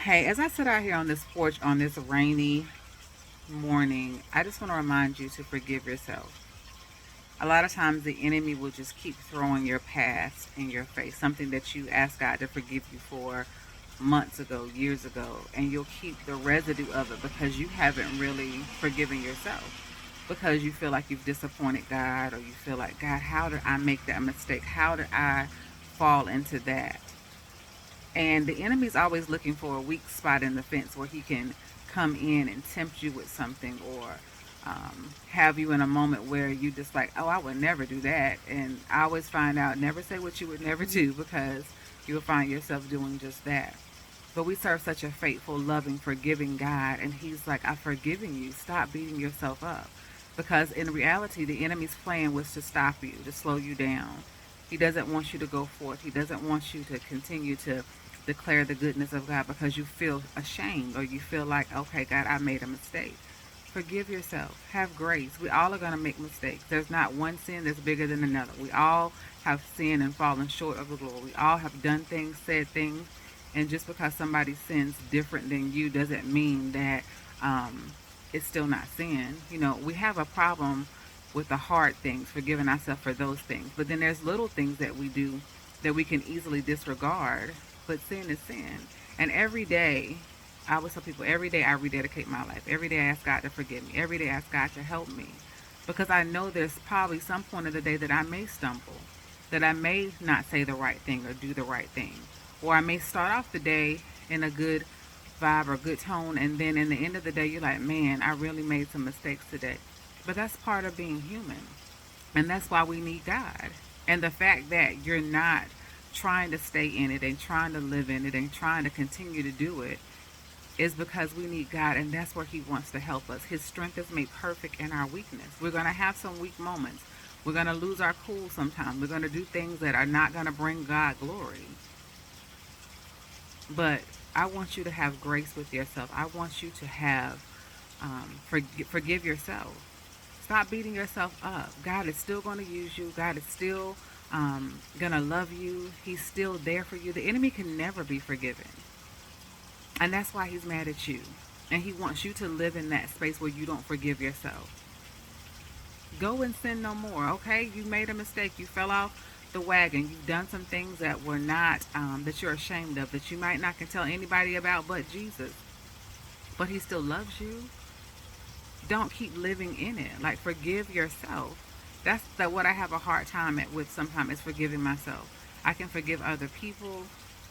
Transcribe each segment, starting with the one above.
Hey, as I sit out here on this porch on this rainy morning, I just want to remind you to forgive yourself. A lot of times the enemy will just keep throwing your past in your face, something that you asked God to forgive you for months ago, years ago, and you'll keep the residue of it because you haven't really forgiven yourself. Because you feel like you've disappointed God, or you feel like, God, how did I make that mistake? How did I fall into that? And the enemy's always looking for a weak spot in the fence where he can come in and tempt you with something, or have you in a moment where you just like, oh, I would never do that. And I always find out, never say what you would never do, because you'll find yourself doing just that. But we serve such a faithful, loving, forgiving God, and He's like, I've forgiven you. Stop beating yourself up. Because in reality, the enemy's plan was to stop you, to slow you down. He doesn't want you to go forth. He doesn't want you to continue to declare the goodness of God because you feel ashamed, or you feel like, okay, God, I made a mistake. Forgive yourself. Have grace. We all are going to make mistakes. There's not one sin that's bigger than another. We all have sinned and fallen short of the glory. We all have done things, said things, and just because somebody sins different than you doesn't mean that um, it's still not sin. You know, we have a problem with the hard things, forgiving ourselves for those things. But then there's little things that we do that we can easily disregard. But sin is sin. And every day, I always tell people, every day I rededicate my life. Every day I ask God to forgive me. Every day I ask God to help me. Because I know there's probably some point of the day that I may stumble, that I may not say the right thing or do the right thing. Or I may start off the day in a good vibe or good tone, and then in the end of the day, you're like, man, I really made some mistakes today. But that's part of being human. And that's why we need God. And the fact that you're not trying to stay in it and trying to live in it and trying to continue to do it is because we need God, and that's where He wants to help us. His strength is made perfect in our weakness. We're going to have some weak moments. We're going to lose our cool sometimes. We're going to do things that are not going to bring God glory. But I want you to have grace with yourself. I want you to have forgive yourself. Stop beating yourself up. God is still going to use you. God is still going to love you. He's still there for you. The enemy can never be forgiven. And that's why he's mad at you. And he wants you to live in that space where you don't forgive yourself. Go and sin no more, okay? You made a mistake. You fell off the wagon. You've done some things that were not, that you're ashamed of, that you might not can tell anybody about but Jesus. But he still loves you. Don't keep living in it. Like, forgive yourself. That's what I have a hard time with sometimes, is forgiving myself. I can forgive other people,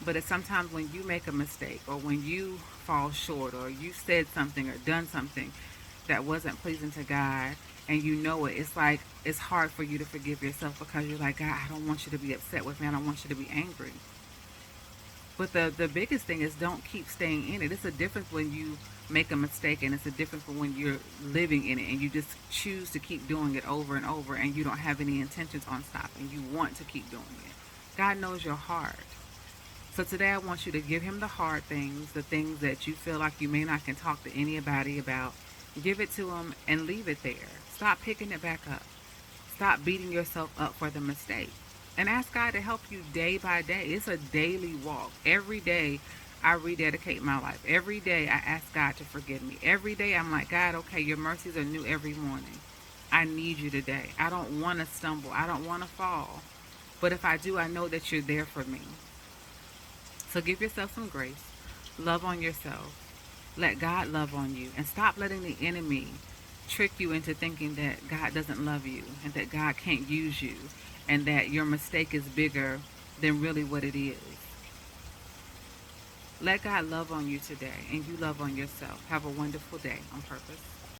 but it's sometimes when you make a mistake, or when you fall short, or you said something or done something that wasn't pleasing to God, and you know it, it's like it's hard for you to forgive yourself because you're like, God, I don't want you to be upset with me. I don't want you to be angry. But the biggest thing is, don't keep staying in it. It's a difference when you make a mistake, and it's a difference from when you're living in it and you just choose to keep doing it over and over, and you don't have any intentions on stopping. You want to keep doing it. God knows your heart. So today I want you to give him the hard things, the things that you feel like you may not can talk to anybody about. Give it to him and leave it there. Stop picking it back up. Stop beating yourself up for the mistake. And ask God to help you day by day. It's a daily walk. Every day I rededicate my life. Every day I ask God to forgive me. Every day I'm like, God, okay, your mercies are new every morning. I need you today. I don't want to stumble. I don't want to fall. But if I do, I know that you're there for me. So give yourself some grace. Love on yourself. Let God love on you. And stop letting the enemy trick you into thinking that God doesn't love you and that God can't use you and that your mistake is bigger than really what it is. Let God love on you today, and you love on yourself. Have a wonderful day on purpose.